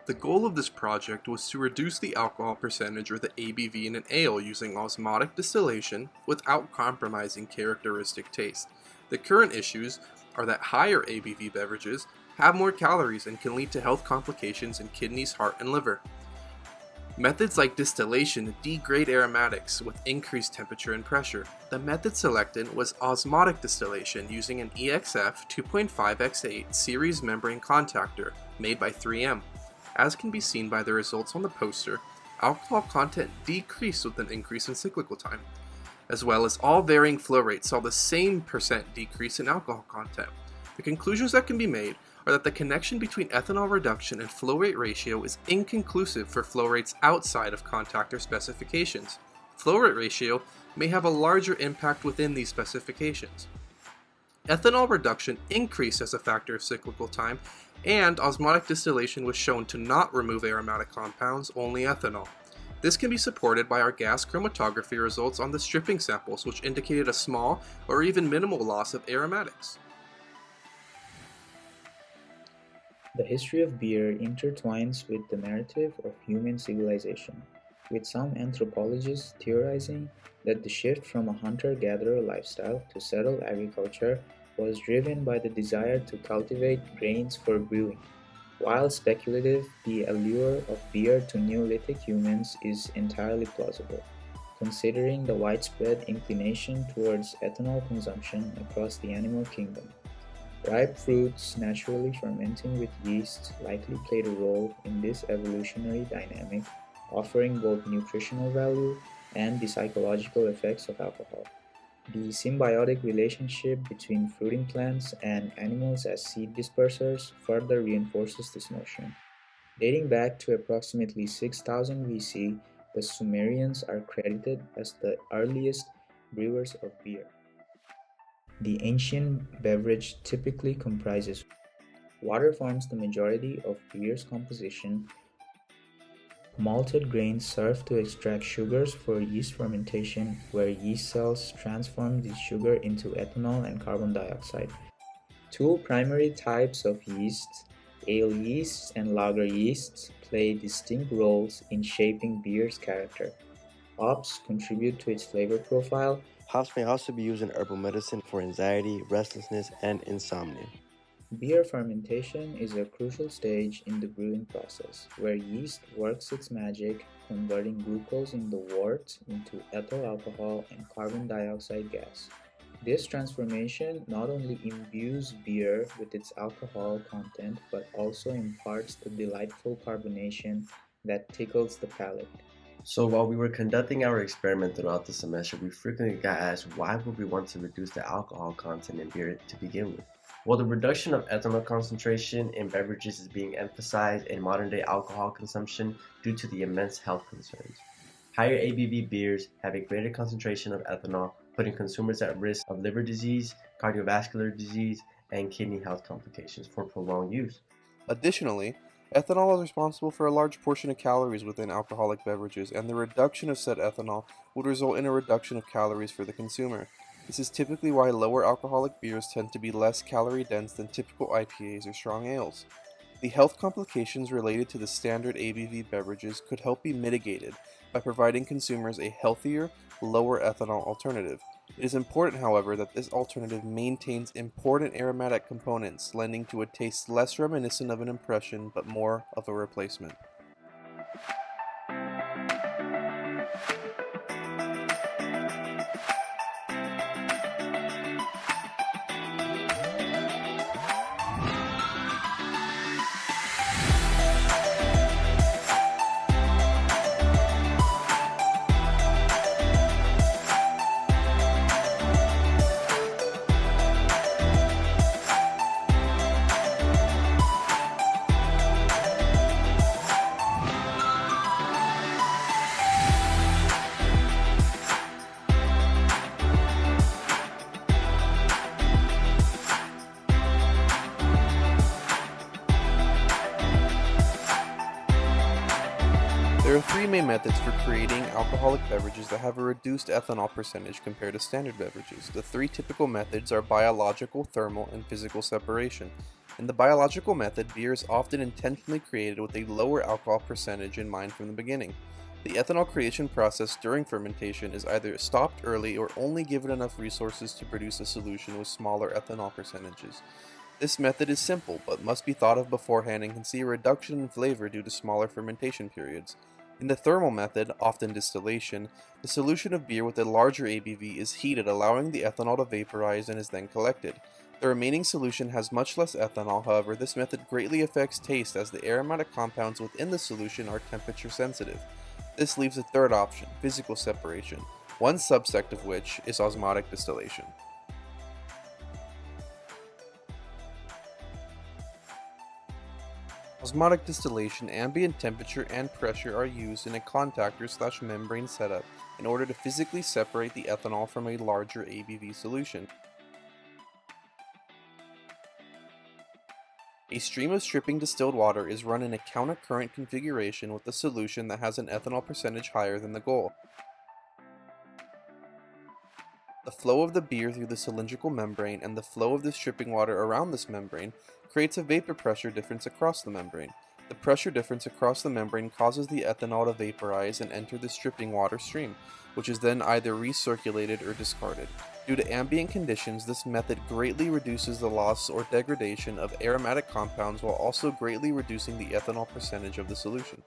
The goal of this project was to reduce the alcohol percentage or the ABV in an ale using osmotic distillation without compromising characteristic taste. The current issues are that higher ABV beverages have more calories and can lead to health complications in kidneys, heart, and liver. Methods like distillation degrade aromatics with increased temperature and pressure. The method selected was osmotic distillation using an EXF 2.5x8 series membrane contactor made by 3M. As can be seen by the results on the poster, alcohol content decreased with an increase in cyclical time, as well as all varying flow rates saw the same percent decrease in alcohol content. The conclusions that can be made are that the connection between ethanol reduction and flow rate ratio is inconclusive for flow rates outside of contactor specifications. Flow rate ratio may have a larger impact within these specifications. Ethanol reduction increased as a factor of cyclical time, and osmotic distillation was shown to not remove aromatic compounds, only ethanol. This can be supported by our gas chromatography results on the stripping samples, which indicated a small or even minimal loss of aromatics. The history of beer intertwines with the narrative of human civilization, with some anthropologists theorizing that the shift from a hunter-gatherer lifestyle to settled agriculture was driven by the desire to cultivate grains for brewing. While speculative, the allure of beer to Neolithic humans is entirely plausible, considering the widespread inclination towards ethanol consumption across the animal kingdom. Ripe fruits naturally fermenting with yeast likely played a role in this evolutionary dynamic, offering both nutritional value and the psychological effects of alcohol. The symbiotic relationship between fruiting plants and animals as seed dispersers further reinforces this notion. Dating back to approximately 6000 BC, the Sumerians are credited as the earliest brewers of beer. The ancient beverage typically comprises water forms the majority of beer's composition. Malted grains serve to extract sugars for yeast fermentation, where yeast cells transform the sugar into ethanol and carbon dioxide. Two primary types of yeasts, ale yeasts and lager yeasts, play distinct roles in shaping beer's character. Hops contribute to its flavor profile. Hops may also be used in herbal medicine for anxiety, restlessness, and insomnia. Beer fermentation is a crucial stage in the brewing process, where yeast works its magic, converting glucose in the wort into ethyl alcohol and carbon dioxide gas. This transformation not only imbues beer with its alcohol content but also imparts the delightful carbonation that tickles the palate. So while we were conducting our experiment throughout the semester, we frequently got asked why would we want to reduce the alcohol content in beer to begin with. Well, the reduction of ethanol concentration in beverages is being emphasized in modern-day alcohol consumption due to the immense health concerns. Higher ABV beers have a greater concentration of ethanol, putting consumers at risk of liver disease, cardiovascular disease, and kidney health complications for prolonged use. Additionally, ethanol is responsible for a large portion of calories within alcoholic beverages, and the reduction of said ethanol would result in a reduction of calories for the consumer. This is typically why lower alcoholic beers tend to be less calorie dense than typical IPAs or strong ales. The health complications related to the standard ABV beverages could help be mitigated by providing consumers a healthier, lower ethanol alternative. It is important, however, that this alternative maintains important aromatic components, lending to a taste less reminiscent of an impression but more of a replacement. There are three main methods for creating alcoholic beverages that have a reduced ethanol percentage compared to standard beverages. The three typical methods are biological, thermal, and physical separation. In the biological method, beer is often intentionally created with a lower alcohol percentage in mind from the beginning. The ethanol creation process during fermentation is either stopped early or only given enough resources to produce a solution with smaller ethanol percentages. This method is simple, but must be thought of beforehand and can see a reduction in flavor due to smaller fermentation periods. In the thermal method, often distillation, the solution of beer with a larger ABV is heated, allowing the ethanol to vaporize and is then collected. The remaining solution has much less ethanol, however, this method greatly affects taste as the aromatic compounds within the solution are temperature sensitive. This leaves a third option, physical separation, one subsect of which is osmotic distillation. Osmotic distillation, ambient temperature and pressure are used in a contactor/membrane setup in order to physically separate the ethanol from a larger ABV solution. A stream of stripping distilled water is run in a counter-current configuration with a solution that has an ethanol percentage higher than the goal. The flow of the beer through the cylindrical membrane and the flow of the stripping water around this membrane creates a vapor pressure difference across the membrane. The pressure difference across the membrane causes the ethanol to vaporize and enter the stripping water stream, which is then either recirculated or discarded. Due to ambient conditions, this method greatly reduces the loss or degradation of aromatic compounds while also greatly reducing the ethanol percentage of the solution.